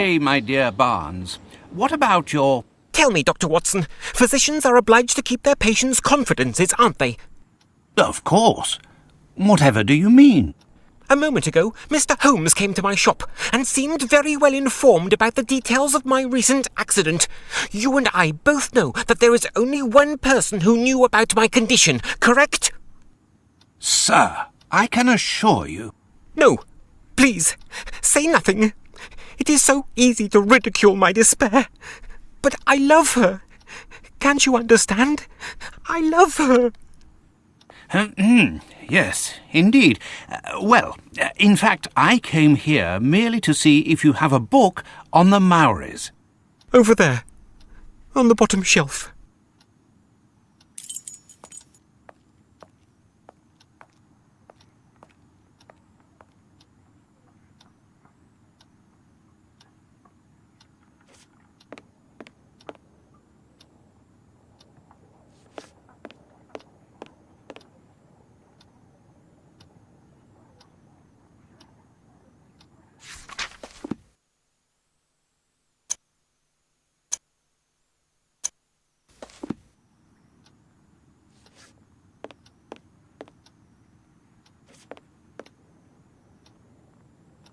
say, my dear Barnes, what about your... Tell me, Dr. Watson, physicians are obliged to keep their patients' confidences, aren't they? Of course. Whatever do you mean? A moment ago, Mr. Holmes came to my shop and seemed very well informed about the details of my recent accident. You and I both know that there is only one person who knew about my condition, correct? Sir, I can assure you... No, please, say nothing. It is so easy to ridicule my despair. But I love her. Can't you understand? I love her. Yes, indeed. In fact, I came here merely to see if you have a book on the Maoris. Over there, on the bottom shelf.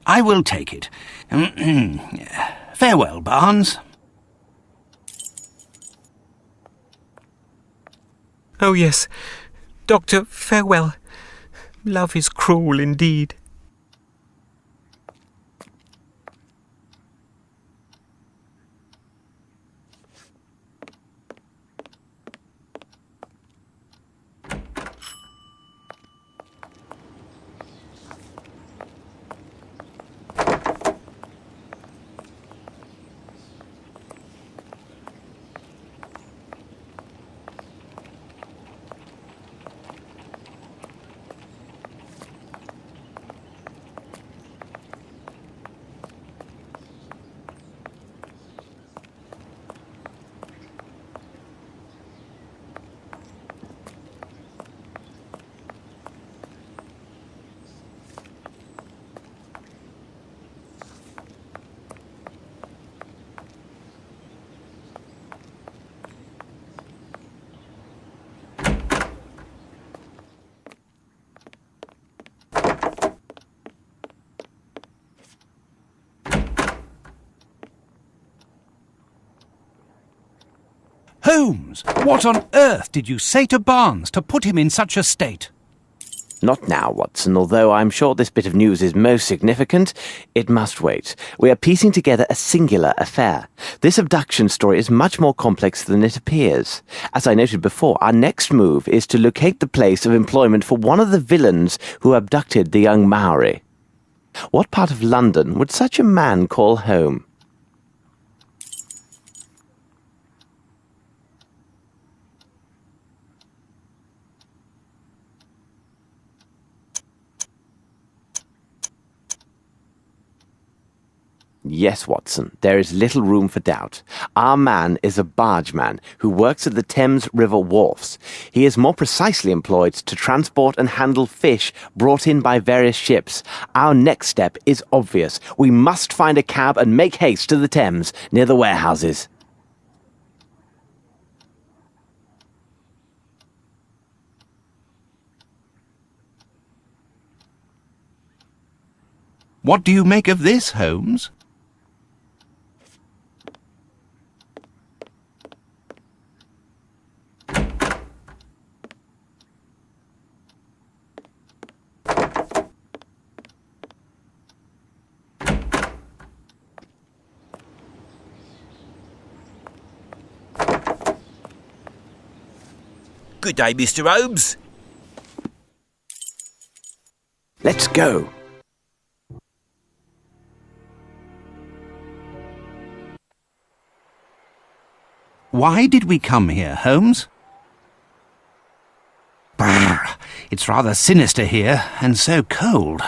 I will take it. Farewell, Barnes. Oh yes, Doctor, farewell. Love is cruel indeed. Holmes, what on earth did you say to Barnes to put him in such a state? Not now, Watson, although I'm sure this bit of news is most significant. It must wait. We are piecing together a singular affair. This abduction story is much more complex than it appears. As I noted before, our next move is to locate the place of employment for one of the villains who abducted the young Maori. What part of London would such a man call home? Yes, Watson, there is little room for doubt. Our man is a bargeman who works at the Thames River wharfs. He is more precisely employed to transport and handle fish brought in by various ships. Our next step is obvious. We must find a cab and make haste to the Thames, near the warehouses. What do you make of this, Holmes? Good day, Mr. Holmes. Let's go. Why did we come here, Holmes? Brrr, it's rather sinister here, and so cold.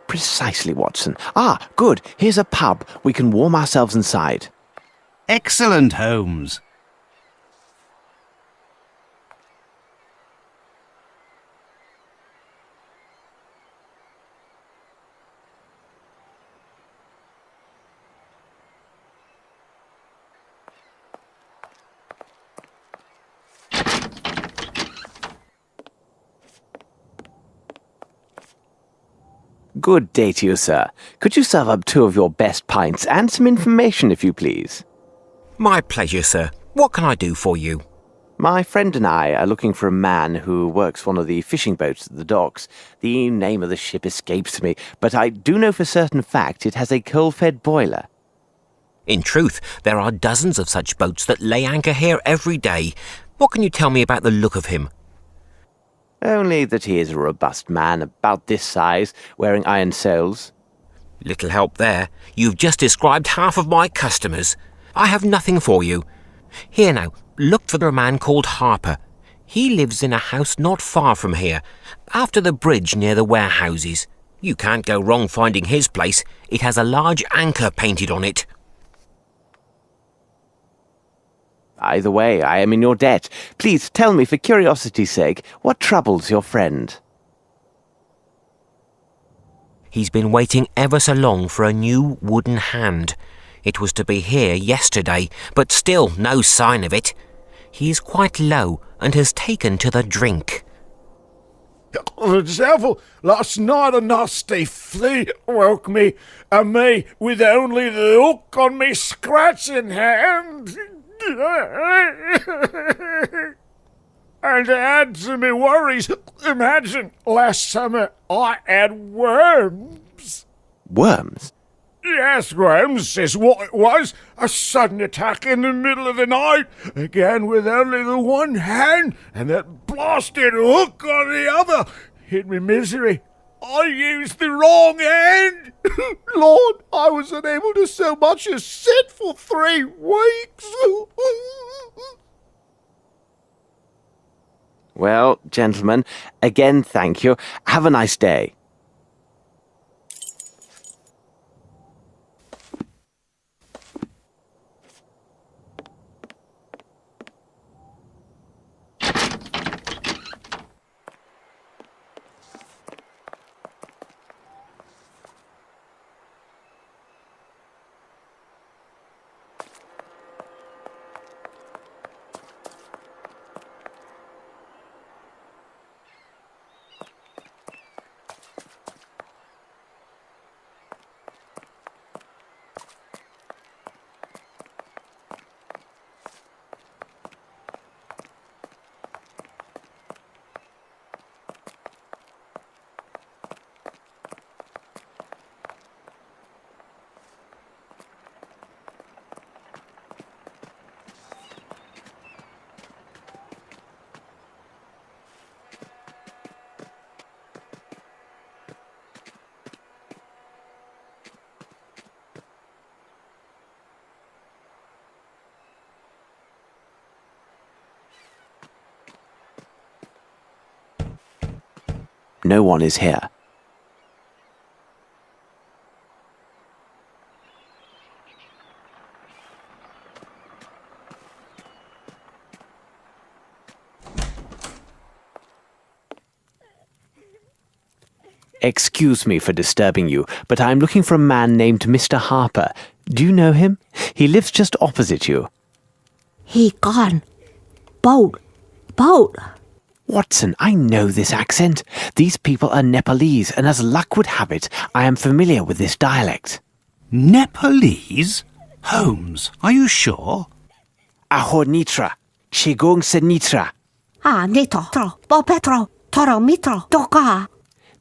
Precisely, Watson. Ah, good. Here's a pub. We can warm ourselves inside. Excellent, Holmes. Good day to you, sir. Could you serve up 2 of your best pints and some information, if you please? My pleasure, sir. What can I do for you? My friend and I are looking for a man who works one of the fishing boats at the docks. The name of the ship escapes me, but I do know for certain fact it has a coal-fed boiler. In truth, there are dozens of such boats that lay anchor here every day. What can you tell me about the look of him? Only that he is a robust man, about this size, wearing iron soles. Little help there. You've just described half of my customers. I have nothing for you. Here now, look for a man called Harper. He lives in a house not far from here, after the bridge near the warehouses. You can't go wrong finding his place. It has a large anchor painted on it. Either way, I am in your debt. Please tell me, for curiosity's sake, what troubles your friend? He's been waiting ever so long for a new wooden hand. It was to be here yesterday, but still no sign of it. He is quite low and has taken to the drink. The devil, last night a nasty flea woke me, and me with only the hook on me scratching hand. And to add to me worries, imagine last summer I had worms. Worms? Yes, worms is what it was. A sudden attack in the middle of the night, again with only the one hand, and that blasted hook on the other. In me misery, I used the wrong hand. Lord, I was unable to so much as sit for 3 weeks. Well, gentlemen, again thank you. Have a nice day. No one is here. Excuse me for disturbing you, but I am looking for a man named Mr. Harper. Do you know him? He lives just opposite you. He gone. Boat. Watson, I know this accent. These people are Nepalese, and as luck would have it, I am familiar with this dialect. Nepalese? Holmes, are you sure? Aho Nitra, Chigong se Nitra. Nitro, Bo Petro, Toro Mitro, Doka.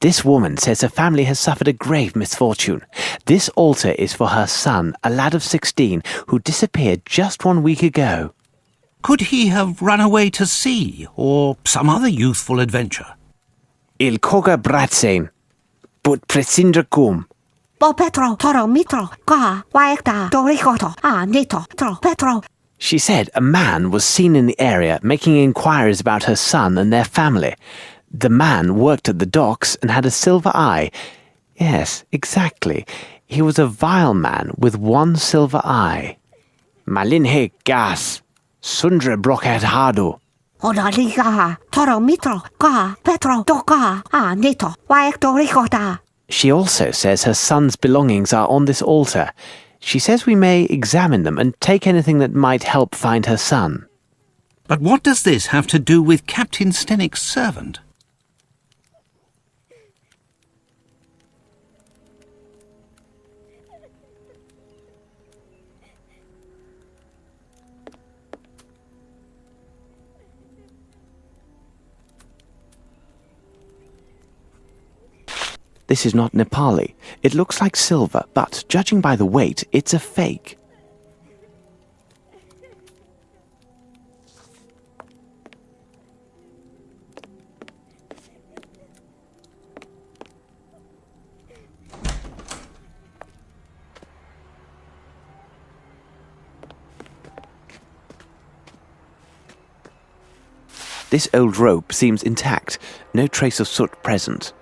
This woman says her family has suffered a grave misfortune. This altar is for her son, a lad of 16, who disappeared just 1 week ago. Could he have run away to sea, or some other youthful adventure? Il koga bratsen, but presindra kum. Bo Petro, Toro Mitro, Ka, Waekta, Doricoto, Nito, Tro, Petro. She said a man was seen in the area making inquiries about her son and their family. The man worked at the docks and had a silver eye. Yes, exactly. He was a vile man with 1 silver eye. Malinhe gas. Sundra brokat hado. Odaliga, Toro Mitro, Ka, Petro, Doka, Nito, Waektoricota. She also says her son's belongings are on this altar. She says we may examine them and take anything that might help find her son. But what does this have to do with Captain Stenick's servant? This is not Nepali. It looks like silver, but judging by the weight, it's a fake. This old rope seems intact. No trace of soot present.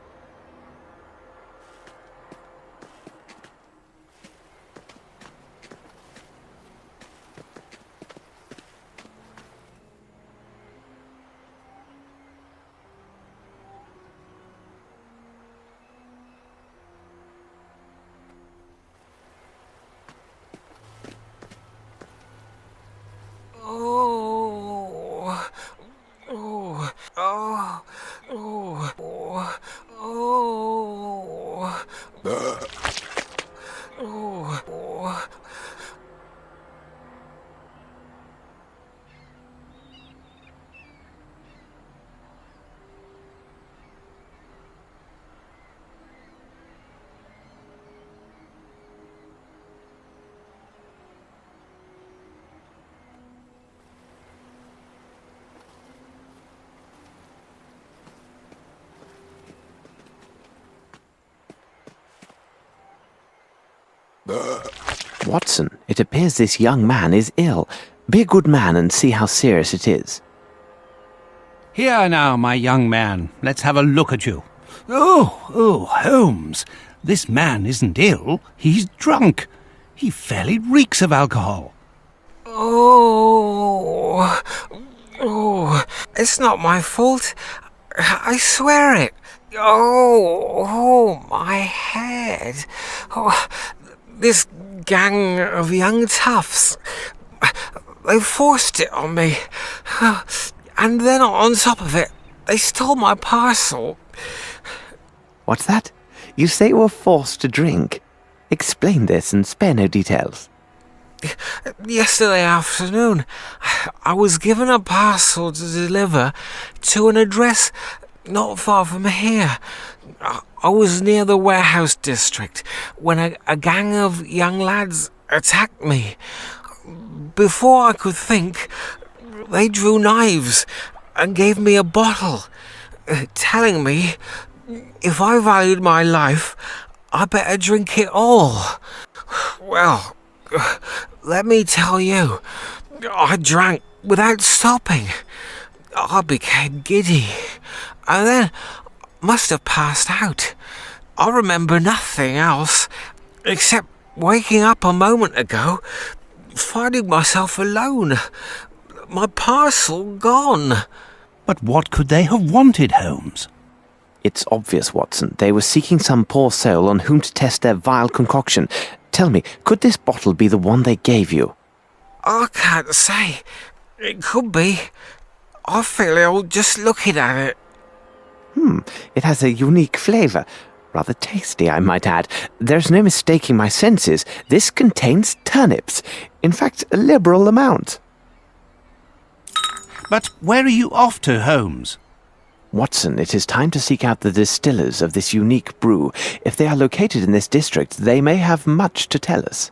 Watson, it appears this young man is ill. Be a good man and see how serious it is. Here now, my young man. Let's have a look at you. Oh, Holmes. This man isn't ill. He's drunk. He fairly reeks of alcohol. It's not my fault. I swear it. My head. This gang of young toughs. They forced it on me. And then on top of it, they stole my parcel. What's that? You say you were forced to drink. Explain this and spare no details. Yesterday afternoon, I was given a parcel to deliver to an address not far from here. I was near the warehouse district when a gang of young lads attacked me. Before I could think, they drew knives and gave me a bottle, telling me if I valued my life, I better drink it all. Well, let me tell you, I drank without stopping. I became giddy, and then must have passed out. I remember nothing else, except waking up a moment ago, finding myself alone. My parcel gone. But what could they have wanted, Holmes? It's obvious, Watson. They were seeking some poor soul on whom to test their vile concoction. Tell me, could this bottle be the one they gave you? I can't say. It could be. I feel ill just looking at it. It has a unique flavour. Rather tasty, I might add. There's no mistaking my senses. This contains turnips. In fact, a liberal amount. But where are you off to, Holmes? Watson, it is time to seek out the distillers of this unique brew. If they are located in this district, they may have much to tell us.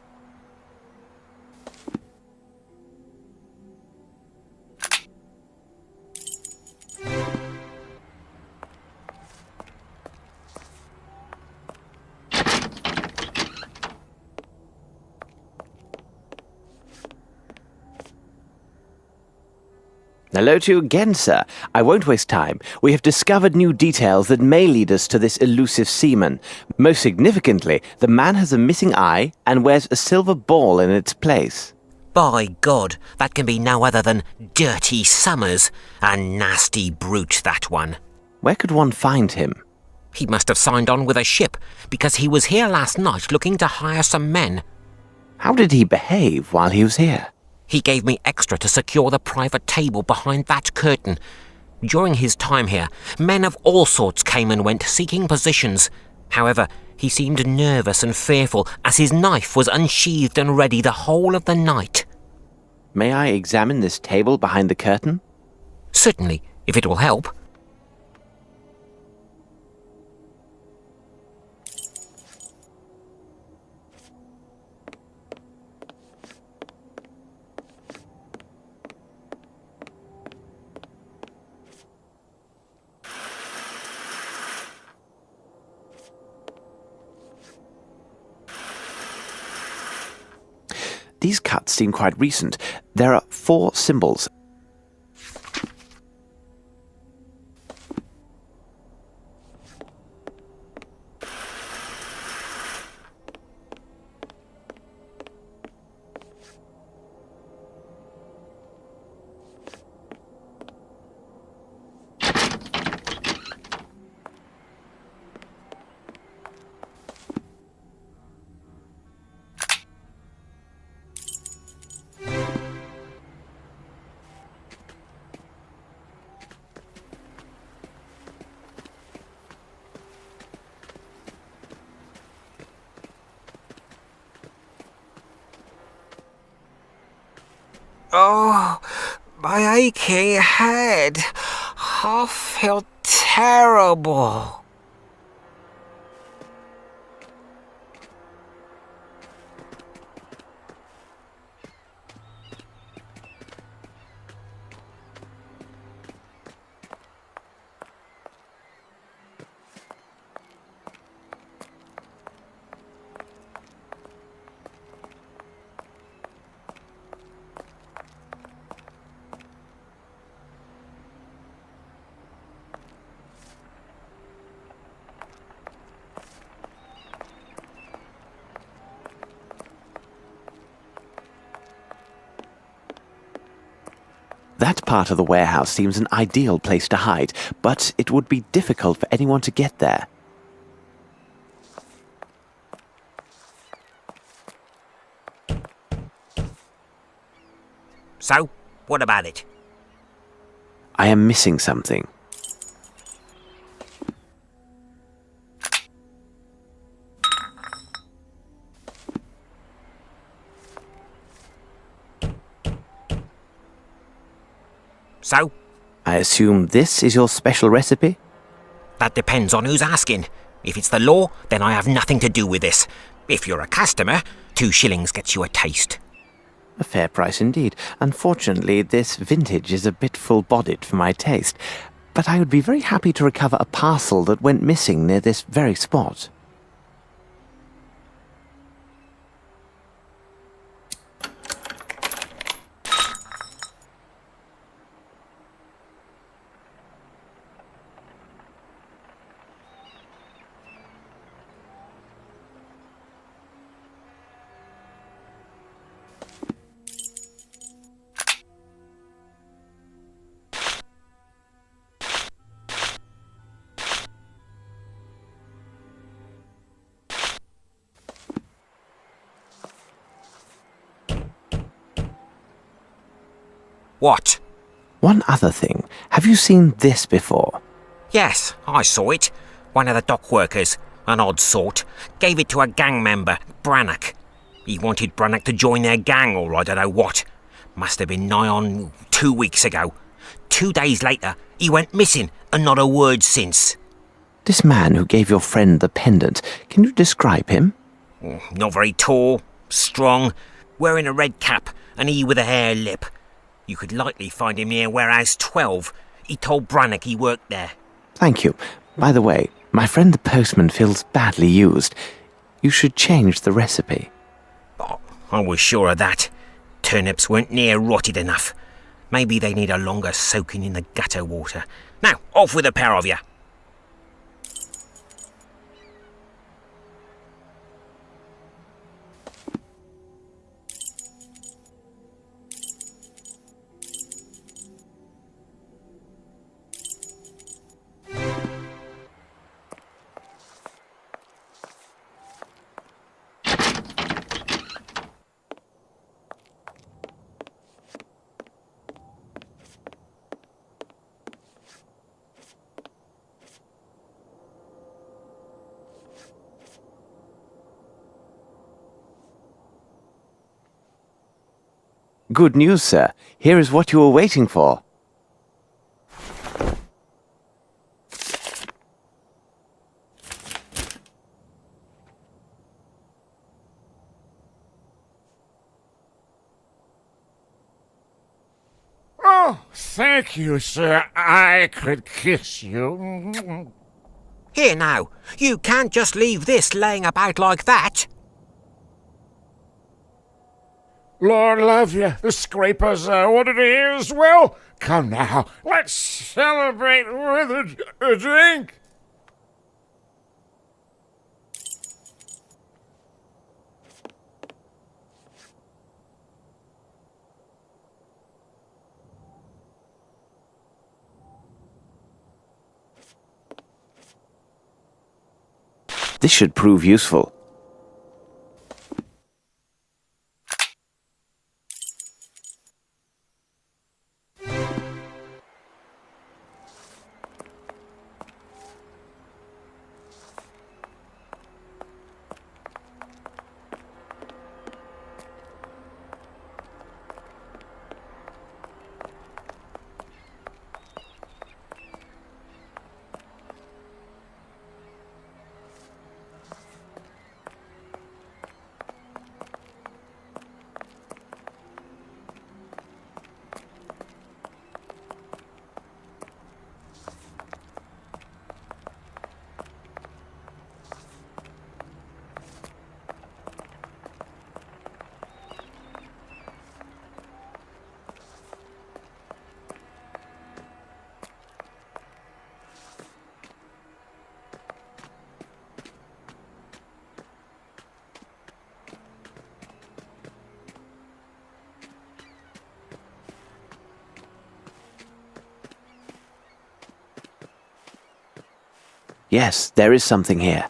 Hello to you again, sir. I won't waste time. We have discovered new details that may lead us to this elusive seaman. Most significantly, the man has a missing eye and wears a silver ball in its place. By God, that can be no other than Dirty Summers. A nasty brute, that one. Where could one find him? He must have signed on with a ship, because he was here last night looking to hire some men. How did he behave while he was here? He gave me extra to secure the private table behind that curtain. During his time here, men of all sorts came and went seeking positions. However, he seemed nervous and fearful as his knife was unsheathed and ready the whole of the night. May I examine this table behind the curtain? Certainly, if it will help. These cuts seem quite recent. There are 4 symbols. Oh, my aching head. I feel terrible. That part of the warehouse seems an ideal place to hide, but it would be difficult for anyone to get there. So, what about it? I am missing something. So? I assume this is your special recipe? That depends on who's asking. If it's the law, then I have nothing to do with this. If you're a customer, 2 shillings gets you a taste. A fair price indeed. Unfortunately, this vintage is a bit full-bodied for my taste, but I would be very happy to recover a parcel that went missing near this very spot. What? One other thing. Have you seen this before? Yes, I saw it. One of the dock workers, an odd sort, gave it to a gang member, Brannock. He wanted Brannock to join their gang or I don't know what. Must have been nigh on 2 weeks ago. 2 days later, he went missing and not a word since. This man who gave your friend the pendant, can you describe him? Not very tall, strong, wearing a red cap and he with a hare lip. You could likely find him near Warehouse 12. He told Brannock he worked there. Thank you. By the way, my friend the postman feels badly used. You should change the recipe. Oh, I was sure of that. Turnips weren't near rotted enough. Maybe they need a longer soaking in the gutter water. Now, off with a pair of you. Good news, sir. Here is what you were waiting for. Oh, thank you, sir. I could kiss you. Here now, you can't just leave this laying about like that. Lord love you, the scrapers ordered here as well. Come now, let's celebrate with a drink. This should prove useful. Yes, there is something here.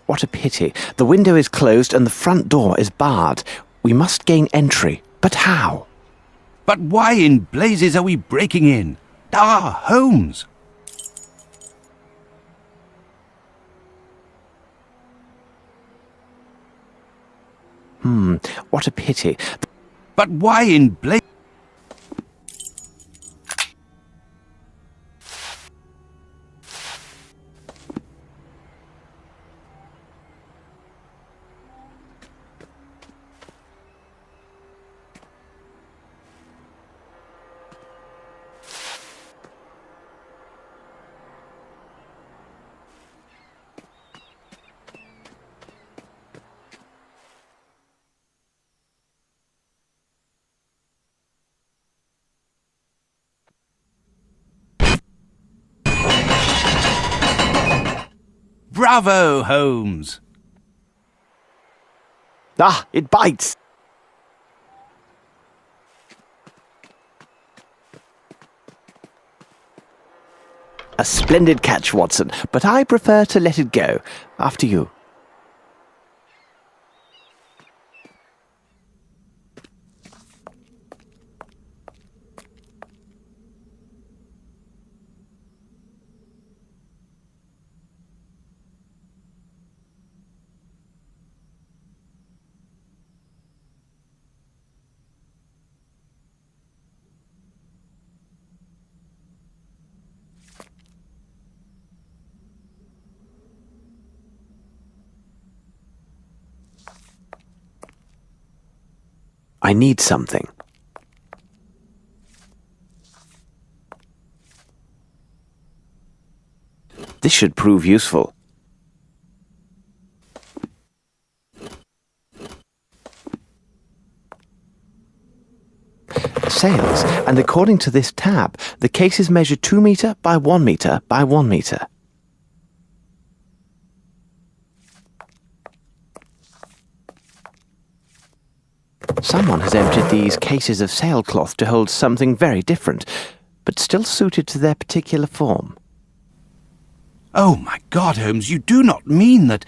What a pity. The window is closed and the front door is barred. We must gain entry. But how? But why in blazes are we breaking in? Ah, Holmes! What a pity. But why in blazes... Bravo, Holmes! Ah, it bites! A splendid catch, Watson, but I prefer to let it go. After you. I need something. This should prove useful. Sails, and according to this tab, the cases measure 2 meter by 1 meter by 1 meter. Someone has emptied these cases of sailcloth to hold something very different, but still suited to their particular form. Oh, my God, Holmes, you do not mean that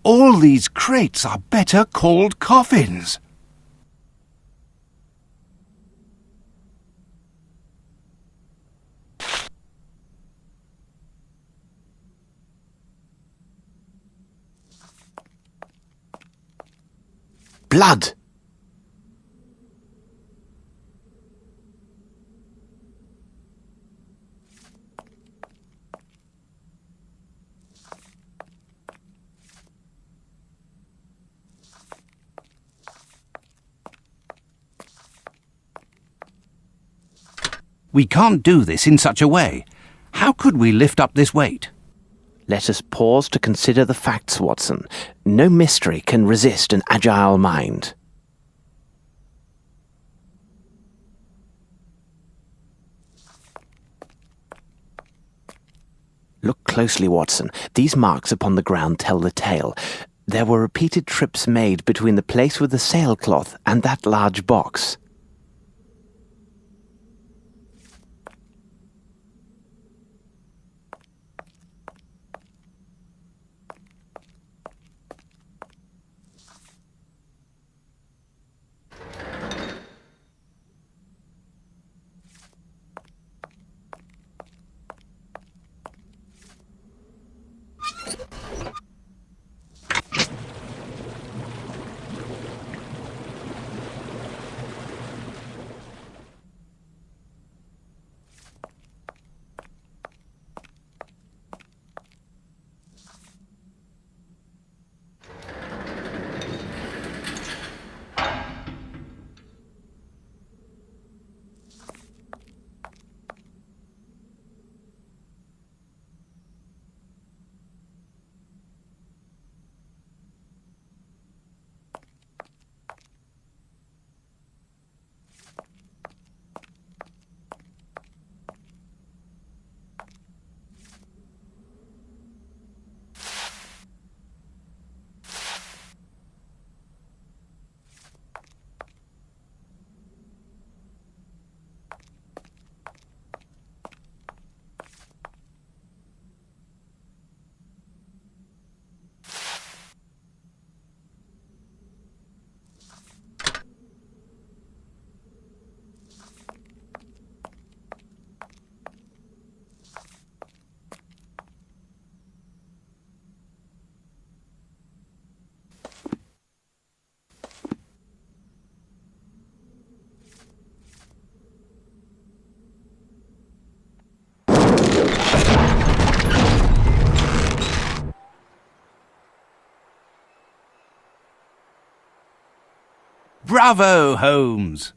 all these crates are better called coffins? Blood! We can't do this in such a way. How could we lift up this weight? Let us pause to consider the facts, Watson. No mystery can resist an agile mind. Look closely, Watson. These marks upon the ground tell the tale. There were repeated trips made between the place with the sailcloth and that large box. Bravo, Holmes!